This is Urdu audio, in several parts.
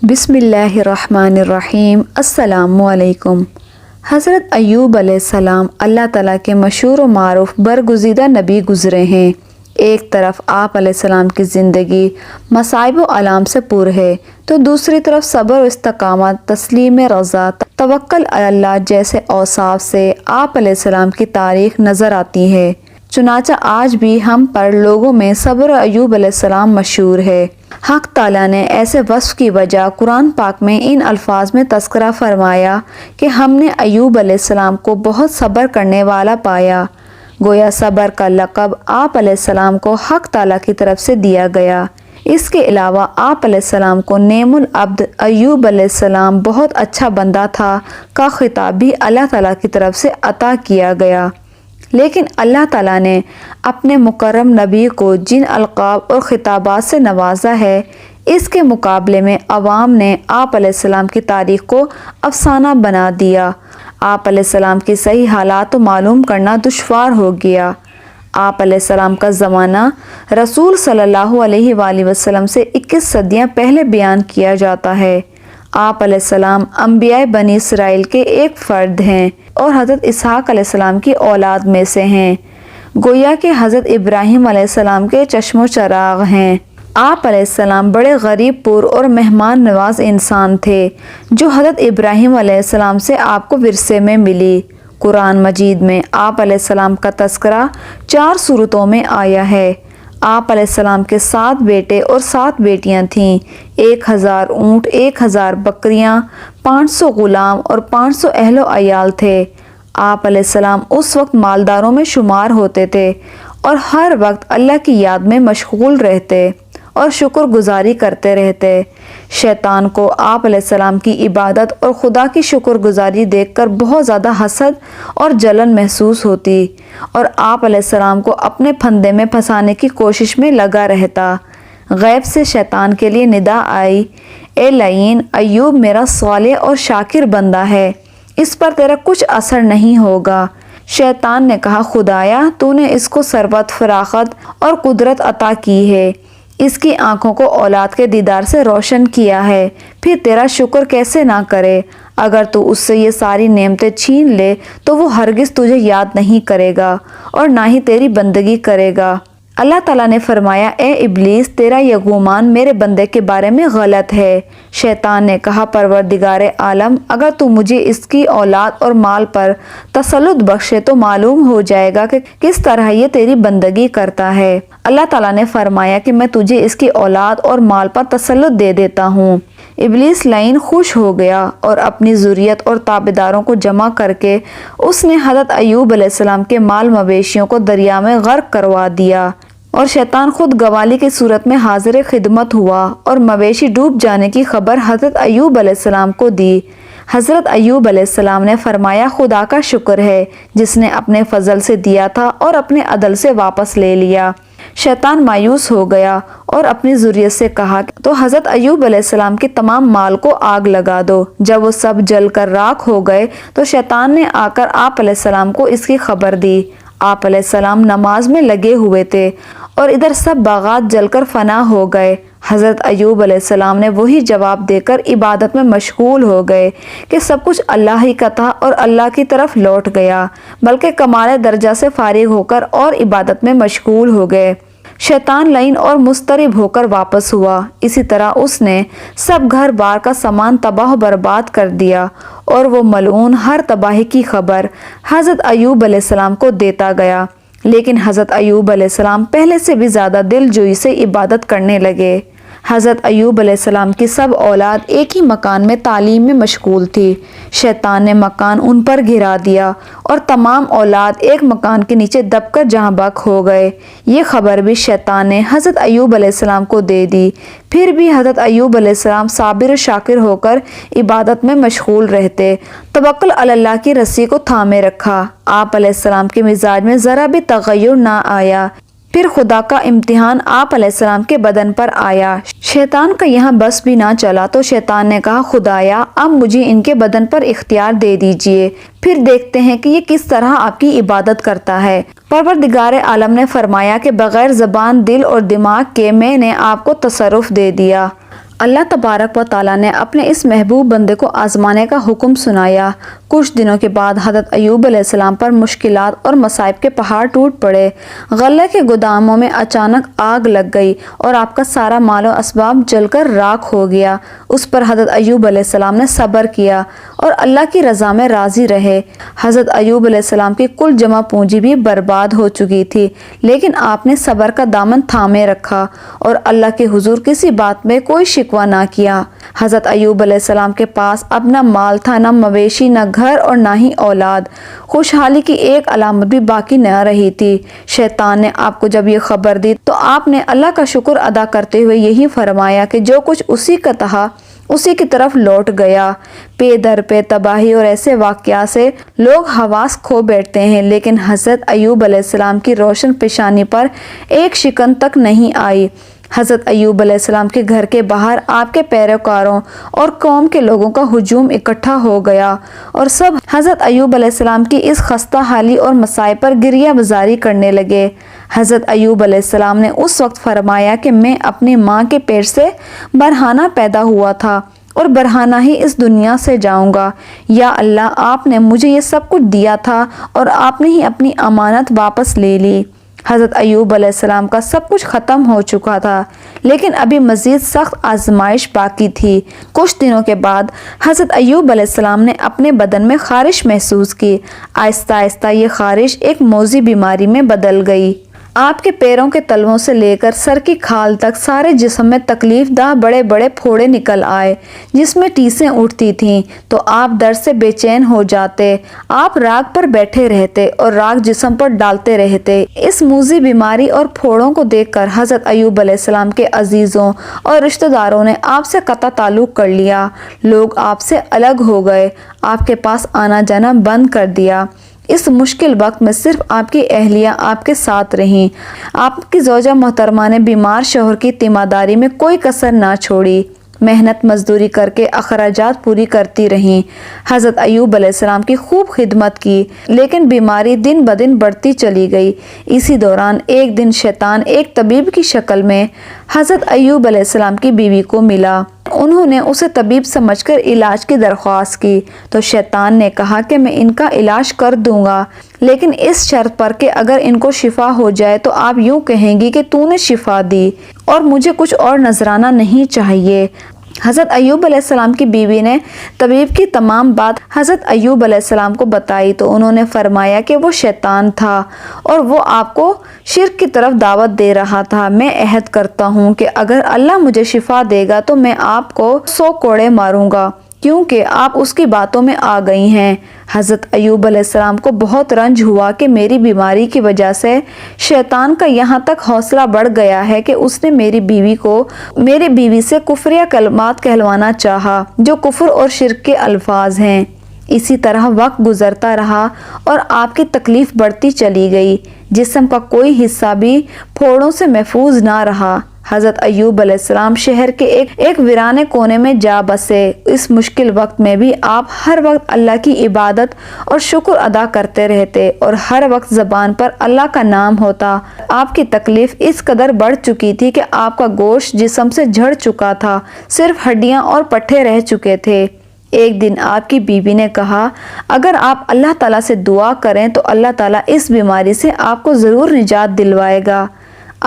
بسم اللہ الرحمن الرحیم۔ السلام علیکم۔ حضرت ایوب علیہ السلام اللہ تعالیٰ کے مشہور و معروف برگزیدہ نبی گزرے ہیں۔ ایک طرف آپ علیہ السلام کی زندگی مصائب و آلام سے پر ہے تو دوسری طرف صبر و استقامت، تسلیم رضا، توکل علی اللہ جیسے اوصاف سے آپ علیہ السلام کی تاریخ نظر آتی ہے۔ چنانچہ آج بھی ہم پر لوگوں میں صبر ایوب علیہ السلام مشہور ہے۔ حق تعالیٰ نے ایسے وصف کی وجہ قرآن پاک میں ان الفاظ میں تذکرہ فرمایا کہ ہم نے ایوب علیہ السلام کو بہت صبر کرنے والا پایا۔ گویا صبر کا لقب آپ علیہ السلام کو حق تعالیٰ کی طرف سے دیا گیا۔ اس کے علاوہ آپ علیہ السلام کو نعم العبد ایوب علیہ السلام بہت اچھا بندہ تھا کا خطاب بھی اللہ تعالیٰ کی طرف سے عطا کیا گیا۔ لیکن اللہ تعالیٰ نے اپنے مکرم نبی کو جن القاب اور خطابات سے نوازا ہے، اس کے مقابلے میں عوام نے آپ علیہ السلام کی تاریخ کو افسانہ بنا دیا۔ آپ علیہ السلام کی صحیح حالات معلوم کرنا دشوار ہو گیا۔ آپ علیہ السلام کا زمانہ رسول صلی اللہ علیہ وآلہ وسلم سے 21 صدیاں پہلے بیان کیا جاتا ہے۔ آپ علیہ السلام انبیاء بنی اسرائیل کے ایک فرد ہیں اور حضرت اسحاق علیہ السلام کی اولاد میں سے ہیں۔ گویا کہ حضرت ابراہیم علیہ السلام کے چشم و چراغ ہیں۔ آپ علیہ السلام بڑے غریب پور اور مہمان نواز انسان تھے جو حضرت ابراہیم علیہ السلام سے آپ کو ورثے میں ملی۔ قرآن مجید میں آپ علیہ السلام کا تذکرہ 4 سورتوں میں آیا ہے۔ آپ علیہ السلام کے 7 بیٹے اور 7 بیٹیاں تھیں، 1000 اونٹ، 1000 بکریاں، 500 غلام اور 500 اہل و عیال تھے۔ آپ علیہ السلام اس وقت مالداروں میں شمار ہوتے تھے اور ہر وقت اللہ کی یاد میں مشغول رہتے اور شکر گزاری کرتے رہتے۔ شیطان کو آپ علیہ السلام کی عبادت اور خدا کی شکر گزاری دیکھ کر بہت زیادہ حسد اور جلن محسوس ہوتی اور آپ علیہ السلام کو اپنے پھندے میں پھنسانے کی کوشش میں لگا رہتا۔ غیب سے شیطان کے لیے ندا آئی، اے لعین، ایوب میرا صالح اور شاکر بندہ ہے، اس پر تیرا کچھ اثر نہیں ہوگا۔ شیطان نے کہا، خدایا تو نے اس کو ثروت، فراخت اور قدرت عطا کی ہے، اس کی آنکھوں کو اولاد کے دیدار سے روشن کیا ہے، پھر تیرا شکر کیسے نہ کرے؟ اگر تو اس سے یہ ساری نعمتیں چھین لے تو وہ ہرگز تجھے یاد نہیں کرے گا اور نہ ہی تیری بندگی کرے گا۔ اللہ تعالیٰ نے فرمایا، اے ابلیس، تیرا یہ گمان میرے بندے کے بارے میں غلط ہے۔ شیطان نے کہا، پروردگار عالم، اگر تو مجھے اس کی اولاد اور مال پر تسلط بخشے تو معلوم ہو جائے گا کہ کس طرح یہ تیری بندگی کرتا ہے۔ اللہ تعالیٰ نے فرمایا کہ میں تجھے اس کی اولاد اور مال پر تسلط دے دیتا ہوں۔ ابلیس لعین خوش ہو گیا اور اپنی ذریت اور تابعداروں کو جمع کر کے اس نے حضرت ایوب علیہ السلام کے مال مویشیوں کو دریا میں غرق کروا دیا اور شیطان خود گوالی کی صورت میں حاضر خدمت ہوا اور مویشی ڈوب جانے کی خبر حضرت ایوب علیہ السلام کو دی۔ حضرت ایوب علیہ السلام نے فرمایا، خدا کا شکر ہے جس نے اپنے فضل سے دیا تھا اور اپنے عدل سے واپس لے لیا۔ شیطان مایوس ہو گیا اور اپنی ذریت سے کہا تو حضرت ایوب علیہ السلام کے تمام مال کو آگ لگا دو۔ جب وہ سب جل کر راکھ ہو گئے تو شیطان نے آ کر آپ علیہ السلام کو اس کی خبر دی۔ آپ علیہ السلام نماز میں لگے ہوئے تھے اور ادھر سب باغات جل کر فنا ہو گئے۔ حضرت ایوب علیہ السلام نے وہی جواب دے کر عبادت میں مشغول ہو گئے کہ سب کچھ اللہ ہی کا تھا اور اللہ کی طرف لوٹ گیا، بلکہ کمال درجہ سے فارغ ہو کر اور عبادت میں مشغول ہو گئے۔ شیطان لعین اور مضطرب ہو کر واپس ہوا۔ اسی طرح اس نے سب گھر بار کا سامان تباہ و برباد کر دیا اور وہ ملعون ہر تباہی کی خبر حضرت ایوب علیہ السلام کو دیتا گیا۔ لیکن حضرت ایوب علیہ السلام پہلے سے بھی زیادہ دل جوئی سے عبادت کرنے لگے۔ حضرت ایوب علیہ السلام کی سب اولاد ایک ہی مکان میں تعلیم میں مشغول تھی۔ شیطان نے مکان ان پر گرا دیا اور تمام اولاد ایک مکان کے نیچے دب کر جہاں بک ہو گئے۔ یہ خبر بھی شیطان نے حضرت ایوب علیہ السلام کو دے دی۔ پھر بھی حضرت ایوب علیہ السلام صابر و شاکر ہو کر عبادت میں مشغول رہتے، توکل علی اللہ کی رسی کو تھامے رکھا۔ آپ علیہ السلام کے مزاج میں ذرا بھی تغیر نہ آیا۔ پھر خدا کا امتحان آپ علیہ السلام کے بدن پر آیا۔ شیطان کا یہاں بس بھی نہ چلا تو شیطان نے کہا، خدایا اب مجھے ان کے بدن پر اختیار دے دیجئے، پھر دیکھتے ہیں کہ یہ کس طرح آپ کی عبادت کرتا ہے۔ پروردگار عالم نے فرمایا کہ بغیر زبان، دل اور دماغ کے میں نے آپ کو تصرف دے دیا۔ اللہ تبارک و تعالیٰ نے اپنے اس محبوب بندے کو آزمانے کا حکم سنایا۔ کچھ دنوں کے بعد حضرت ایوب علیہ السلام پر مشکلات اور مصائب کے پہاڑ ٹوٹ پڑے۔ غلے کے گوداموں میں اچانک آگ لگ گئی اور آپ کا سارا مال و اسباب جل کر راکھ ہو گیا۔ اس پر حضرت ایوب علیہ السلام نے صبر کیا اور اللہ کی رضا میں راضی رہے۔ حضرت ایوب علیہ السلام کی کل جمع پونجی بھی برباد ہو چکی تھی، لیکن آپ نے صبر کا دامن تھامے رکھا اور اللہ کے حضور کسی بات میں کوئی شکوہ نہ کیا۔ حضرت ایوب علیہ السلام کے پاس اب نہ مال تھا، نہ مویشی، نہ گھر اور نہ ہی اولاد۔ خوشحالی کی ایک علامت بھی باقی نہ رہی تھی۔ شیطان نے آپ کو جب یہ خبر دی تو آپ نے اللہ کا شکر ادا کرتے ہوئے یہی فرمایا کہ جو کچھ اسی کا تھا اسی کی طرف لوٹ گیا۔ پے در پہ تباہی اور ایسے واقعات سے لوگ حواس کھو بیٹھتے ہیں، لیکن حضرت ایوب علیہ السلام کی روشن پیشانی پر ایک شکن تک نہیں آئی۔ حضرت ایوب علیہ السلام کے گھر کے باہر آپ کے پیروکاروں اور قوم کے لوگوں کا ہجوم اکٹھا ہو گیا اور سب حضرت ایوب علیہ السلام کی اس خستہ حالی اور مصائب پر گریہ بزاری کرنے لگے۔ حضرت ایوب علیہ السلام نے اس وقت فرمایا کہ میں اپنی ماں کے پیٹ سے برہنہ پیدا ہوا تھا اور برہنہ ہی اس دنیا سے جاؤں گا۔ یا اللہ، آپ نے مجھے یہ سب کچھ دیا تھا اور آپ نے ہی اپنی امانت واپس لے لی۔ حضرت ایوب علیہ السلام کا سب کچھ ختم ہو چکا تھا، لیکن ابھی مزید سخت آزمائش باقی تھی۔ کچھ دنوں کے بعد حضرت ایوب علیہ السلام نے اپنے بدن میں خارش محسوس کی۔ آہستہ آہستہ یہ خارش ایک موذی بیماری میں بدل گئی۔ آپ کے پیروں کے تلووں سے لے کر سر کی کھال تک سارے جسم میں تکلیف دہ بڑے بڑے پھوڑے نکل آئے، جس میں ٹیسیں اٹھتی تھیں تو آپ درد سے بے چین ہو جاتے۔ آپ راگ پر بیٹھے رہتے اور راگ جسم پر ڈالتے رہتے۔ اس موذی بیماری اور پھوڑوں کو دیکھ کر حضرت ایوب علیہ السلام کے عزیزوں اور رشتہ داروں نے آپ سے قطع تعلق کر لیا۔ لوگ آپ سے الگ ہو گئے، آپ کے پاس آنا جانا بند کر دیا۔ اس مشکل وقت میں صرف آپ کی اہلیہ آپ کے ساتھ رہیں۔ آپ کی زوجہ محترمہ نے بیمار شوہر کی تیمارداری میں کوئی کسر نہ چھوڑی، محنت مزدوری کر کے اخراجات پوری کرتی رہیں۔ حضرت ایوب علیہ السلام کی خوب خدمت کی، لیکن بیماری دن بدن بڑھتی چلی گئی۔ اسی دوران ایک دن شیطان ایک طبیب کی شکل میں حضرت ایوب علیہ السلام کی بیوی کو ملا۔ انہوں نے اسے طبیب سمجھ کر علاج کی درخواست کی تو شیطان نے کہا کہ میں ان کا علاج کر دوں گا، لیکن اس شرط پر کہ اگر ان کو شفا ہو جائے تو آپ یوں کہیں گی کہ تو نے شفا دی اور مجھے کچھ اور نذرانہ نہیں چاہیے۔ حضرت ایوب علیہ السلام کی بیوی نے طبیب کی تمام بات حضرت ایوب علیہ السلام کو بتائی تو انہوں نے فرمایا کہ وہ شیطان تھا اور وہ آپ کو شرک کی طرف دعوت دے رہا تھا۔ میں عہد کرتا ہوں کہ اگر اللہ مجھے شفا دے گا تو میں آپ کو 100 کوڑے ماروں گا، کیونکہ آپ اس کی باتوں میں آ گئی ہیں۔ حضرت ایوب علیہ السلام کو بہت رنج ہوا کہ میری بیماری کی وجہ سے شیطان کا یہاں تک حوصلہ بڑھ گیا ہے کہ اس نے میری بیوی سے کفریہ کلمات کہلوانا چاہا، جو کفر اور شرک کے الفاظ ہیں۔ اسی طرح وقت گزرتا رہا اور آپ کی تکلیف بڑھتی چلی گئی۔ جسم کا کوئی حصہ بھی پھوڑوں سے محفوظ نہ رہا۔ حضرت ایوب علیہ السلام شہر کے ایک ویرانے کونے میں جا بسے۔ اس مشکل وقت میں بھی آپ ہر وقت اللہ کی عبادت اور شکر ادا کرتے رہتے اور ہر وقت زبان پر اللہ کا نام ہوتا۔ آپ کی تکلیف اس قدر بڑھ چکی تھی کہ آپ کا گوشت جسم سے جھڑ چکا تھا، صرف ہڈیاں اور پٹھے رہ چکے تھے۔ ایک دن آپ کی بیوی نے کہا، اگر آپ اللہ تعالیٰ سے دعا کریں تو اللہ تعالیٰ اس بیماری سے آپ کو ضرور نجات دلوائے گا۔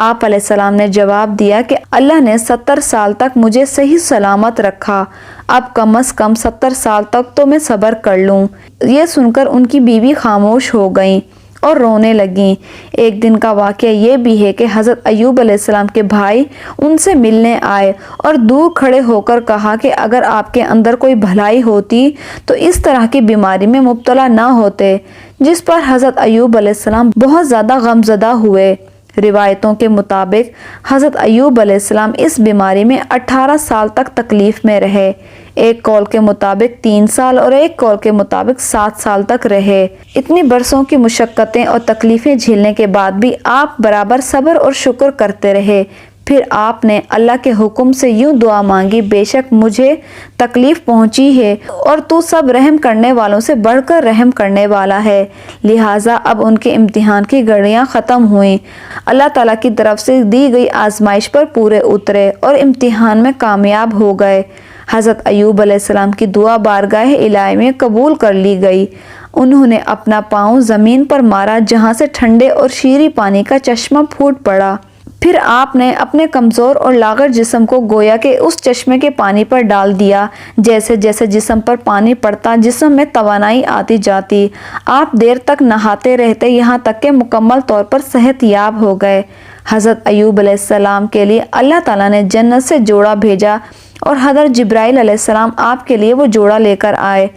آپ علیہ السلام نے جواب دیا کہ اللہ نے 70 سال تک مجھے صحیح سلامت رکھا، اب کم از کم 70 سال تک تو میں صبر کر لوں۔ یہ سن کر ان کی بیوی خاموش ہو گئیں اور رونے لگیں۔ ایک دن کا واقعہ یہ بھی ہے کہ حضرت ایوب علیہ السلام کے بھائی ان سے ملنے آئے اور دور کھڑے ہو کر کہا کہ اگر آپ کے اندر کوئی بھلائی ہوتی تو اس طرح کی بیماری میں مبتلا نہ ہوتے، جس پر حضرت ایوب علیہ السلام بہت زیادہ غمزدہ ہوئے۔ روایتوں کے مطابق حضرت ایوب علیہ السلام اس بیماری میں 18 سال تک تکلیف میں رہے۔ ایک قول کے مطابق 3 سال اور ایک قول کے مطابق 7 سال تک رہے۔ اتنی برسوں کی مشقتیں اور تکلیفیں جھیلنے کے بعد بھی آپ برابر صبر اور شکر کرتے رہے۔ پھر آپ نے اللہ کے حکم سے یوں دعا مانگی، بے شک مجھے تکلیف پہنچی ہے اور تو سب رحم کرنے والوں سے بڑھ کر رحم کرنے والا ہے۔ لہٰذا اب ان کے امتحان کی گھڑیاں ختم ہوئیں، اللہ تعالیٰ کی طرف سے دی گئی آزمائش پر پورے اترے اور امتحان میں کامیاب ہو گئے۔ حضرت ایوب علیہ السلام کی دعا بارگاہ الہی میں قبول کر لی گئی۔ انہوں نے اپنا پاؤں زمین پر مارا جہاں سے ٹھنڈے اور شیریں پانی کا چشمہ پھوٹ پڑا۔ پھر آپ نے اپنے کمزور اور لاغر جسم کو گویا کہ اس چشمے کے پانی پر ڈال دیا۔ جیسے جیسے جسم پر پانی پڑتا جسم میں توانائی آتی جاتی۔ آپ دیر تک نہاتے رہتے یہاں تک کہ مکمل طور پر صحت یاب ہو گئے۔ حضرت ایوب علیہ السلام کے لیے اللہ تعالیٰ نے جنت سے جوڑا بھیجا اور حضرت جبرائیل علیہ السلام آپ کے لیے وہ جوڑا لے کر آئے۔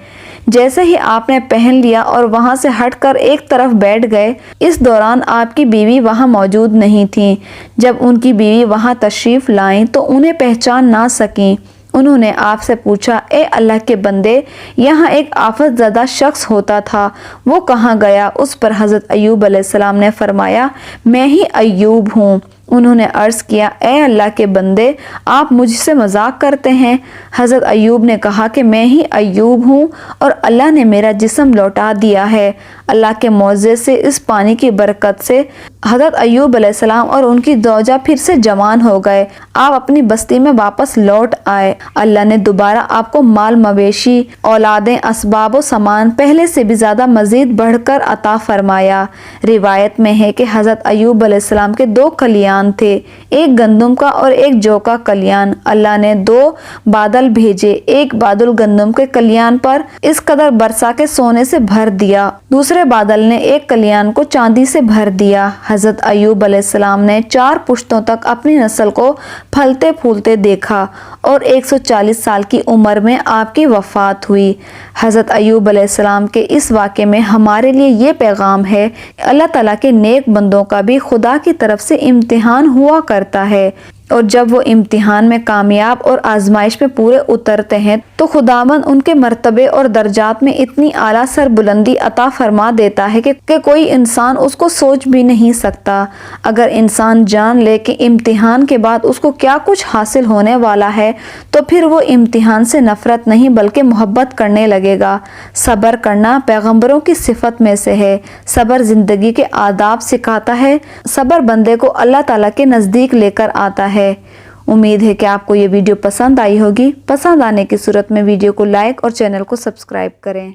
جیسے ہی آپ نے پہن لیا اور وہاں سے ہٹ کر ایک طرف بیٹھ گئے، اس دوران آپ کی بیوی وہاں موجود نہیں تھیں۔ جب ان کی بیوی وہاں تشریف لائیں تو انہیں پہچان نہ سکیں۔ انہوں نے آپ سے پوچھا، اے اللہ کے بندے، یہاں ایک آفت زدہ شخص ہوتا تھا، وہ کہاں گیا؟ اس پر حضرت ایوب علیہ السلام نے فرمایا، میں ہی ایوب ہوں۔ انہوں نے عرض کیا، اے اللہ کے بندے، آپ مجھ سے مذاق کرتے ہیں؟ حضرت ایوب نے کہا کہ میں ہی ایوب ہوں اور اللہ نے میرا جسم لوٹا دیا ہے۔ اللہ کے معجزے سے، اس پانی کی برکت سے حضرت ایوب علیہ السلام اور ان کی زوجہ پھر سے جوان ہو گئے۔ آپ اپنی بستی میں واپس لوٹ آئے۔ اللہ نے دوبارہ آپ کو مال مویشی، اولادیں، اسباب و سامان پہلے سے بھی زیادہ مزید بڑھ کر عطا فرمایا۔ روایت میں ہے کہ حضرت ایوب علیہ السلام کے 2 کلیان تھے، ایک گندم کا اور ایک جو کا کلیان۔ اللہ نے 2 بادل بھیجے، ایک بادل گندم کے کلیان پر اس قدر برسا کہ سونے سے بھر دیا، دوسرے بادل نے ایک کلیان کو چاندی سے بھر دیا۔ حضرت ایوب علیہ السلام نے 4 پشتوں تک اپنی نسل کو پھلتے پھولتے دیکھا اور 140 سال کی عمر میں آپ کی وفات ہوئی۔ حضرت ایوب علیہ السلام کے اس واقعے میں ہمارے لیے یہ پیغام ہے کہ اللہ تعالیٰ کے نیک بندوں کا بھی خدا کی طرف سے امتحان ہوا کرتا ہے، اور جب وہ امتحان میں کامیاب اور آزمائش میں پورے اترتے ہیں تو خداوند ان کے مرتبے اور درجات میں اتنی اعلیٰ سربلندی عطا فرما دیتا ہے کہ کوئی انسان اس کو سوچ بھی نہیں سکتا۔ اگر انسان جان لے کہ امتحان کے بعد اس کو کیا کچھ حاصل ہونے والا ہے تو پھر وہ امتحان سے نفرت نہیں بلکہ محبت کرنے لگے گا۔ صبر کرنا پیغمبروں کی صفت میں سے ہے۔ صبر زندگی کے آداب سکھاتا ہے۔ صبر بندے کو اللہ تعالیٰ کے نزدیک لے کر آتا ہے۔ امید ہے کہ آپ کو یہ ویڈیو پسند آئی ہوگی۔ پسند آنے کی صورت میں ویڈیو کو لائک اور چینل کو سبسکرائب کریں۔